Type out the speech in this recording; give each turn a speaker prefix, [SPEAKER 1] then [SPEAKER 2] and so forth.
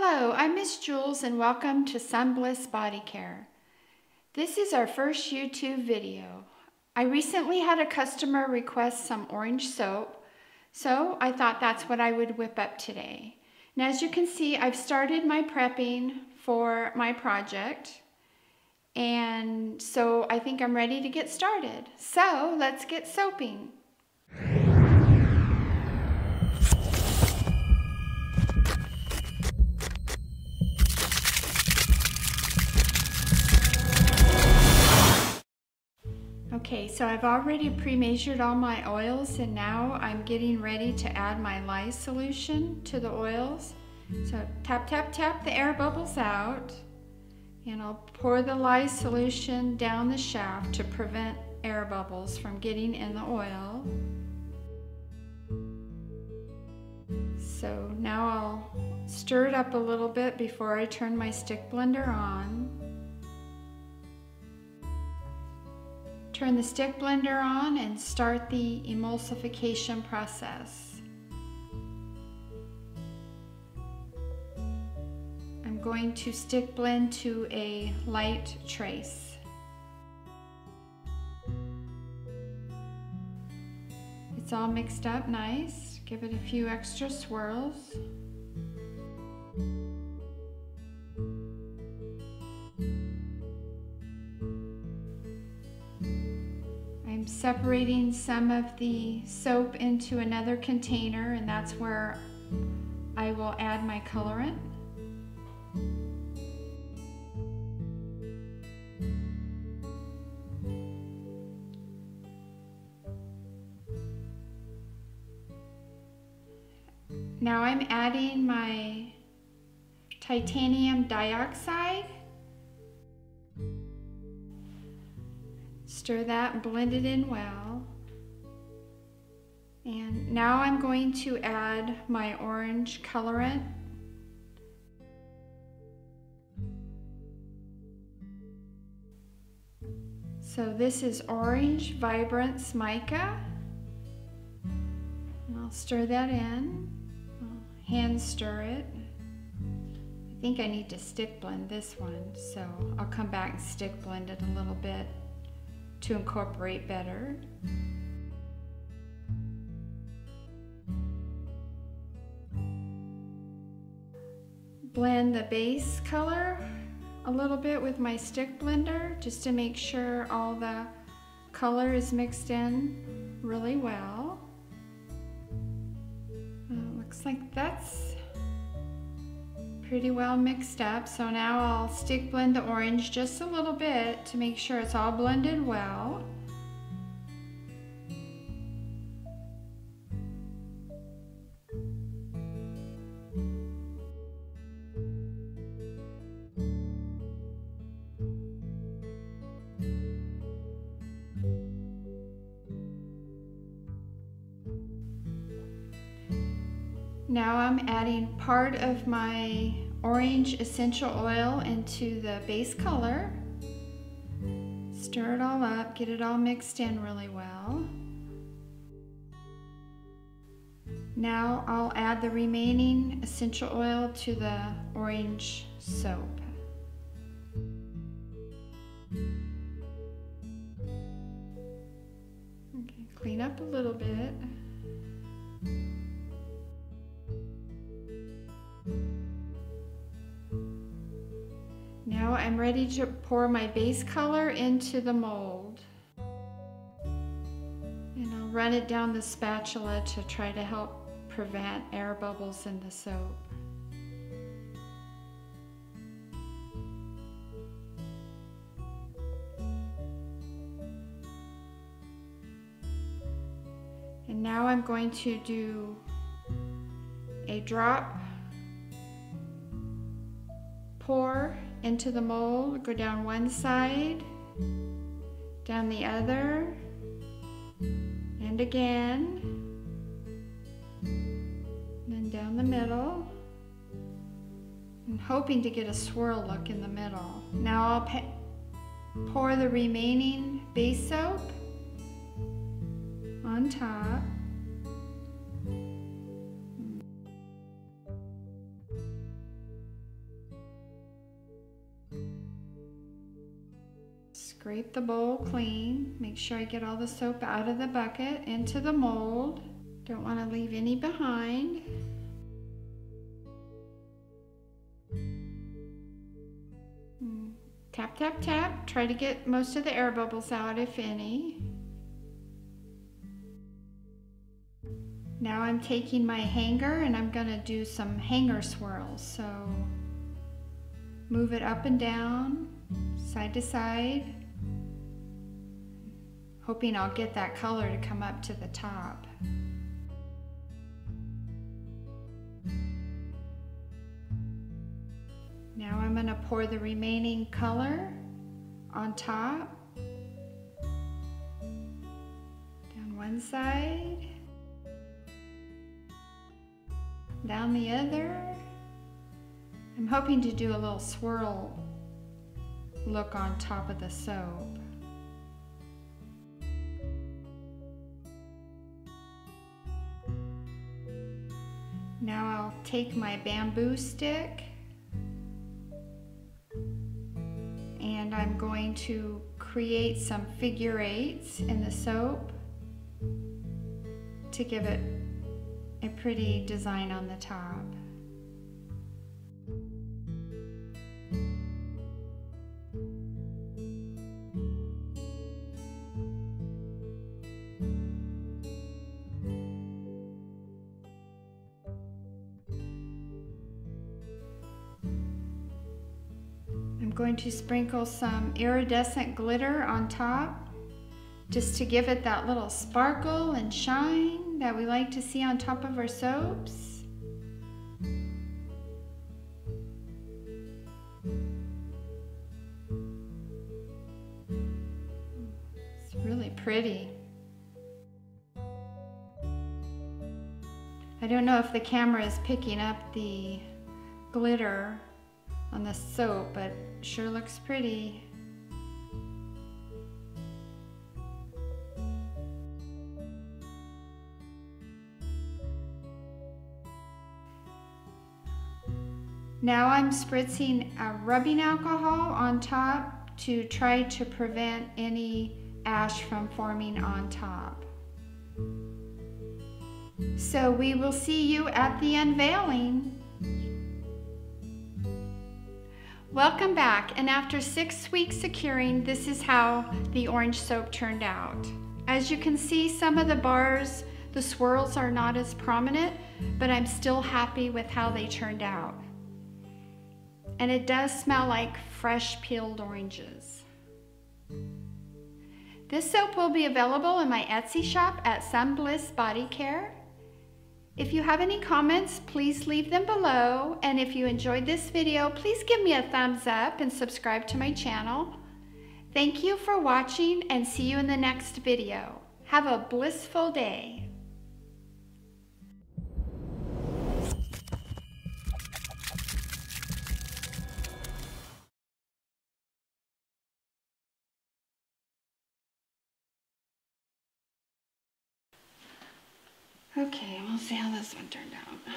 [SPEAKER 1] Hello, I'm Miss Jules and welcome to SunBliss Body Care. This is our first YouTube video. I recently had a customer request some orange soap, so I thought that's what I would whip up today. And as you can see, I've started my prepping for my project, and so I think I'm ready to get started. So let's get soaping. Okay, so I've already pre-measured all my oils and now I'm getting ready to add my lye solution to the oils. So tap, tap, tap the air bubbles out, and I'll pour the lye solution down the shaft to prevent air bubbles from getting in the oil. So now I'll stir it up a little bit before I turn my stick blender on. Turn the stick blender on and start the emulsification process. I'm going to stick blend to a light trace. It's all mixed up nice. Give it a few extra swirls. I'm separating some of the soap into another container, and that's where I will add my colorant. Now I'm adding my titanium dioxide. Stir that and blend it in well. And now I'm going to add my orange colorant. So this is Orange Vibrance Mica. And I'll stir that in. I'll hand stir it. I think I need to stick blend this one, so I'll come back and stick blend it a little bit to incorporate better. Blend the base color a little bit with my stick blender just to make sure all the color is mixed in really well. Looks like that's pretty well mixed up. So now I'll stick blend the orange just a little bit to make sure it's all blended well. Now I'm adding part of my orange essential oil into the base color. Stir it all up, get it all mixed in really well. Now I'll add the remaining essential oil to the orange soap. Okay, clean up a little bit. Now I'm ready to pour my base color into the mold. And I'll run it down the spatula to try to help prevent air bubbles in the soap. And now I'm going to do a drop pour into the mold, go down one side, down the other, and again, and then down the middle, and hoping to get a swirl look in the middle. Now I'll pour the remaining base soap on top. Scrape the bowl clean. Make sure I get all the soap out of the bucket into the mold. Don't want to leave any behind. Tap, tap, tap. Try to get most of the air bubbles out, if any. Now I'm taking my hanger and I'm going to do some hanger swirls. So move it up and down, side to side, hoping I'll get that color to come up to the top. Now I'm going to pour the remaining color on top, down one side, down the other. I'm hoping to do a little swirl look on top of the soap. Now I'll take my bamboo stick and I'm going to create some figure eights in the soap to give it a pretty design on the top. I'm going to sprinkle some iridescent glitter on top just to give it that little sparkle and shine that we like to see on top of our soaps. It's really pretty. I don't know if the camera is picking up the glitter on the soap, but it sure looks pretty. Now I'm spritzing a rubbing alcohol on top to try to prevent any ash from forming on top. So we will see you at the unveiling. Welcome back, and after 6 weeks of curing, this is how the orange soap turned out. As you can see, some of the bars, the swirls are not as prominent, but I'm still happy with how they turned out. And it does smell like fresh peeled oranges. This soap will be available in my Etsy shop at SunBliss Body Care. If you have any comments, please leave them below. And if you enjoyed this video, please give me a thumbs up and subscribe to my channel. Thank you for watching and see you in the next video. Have a blissful day. Okay, we'll see how this one turned out.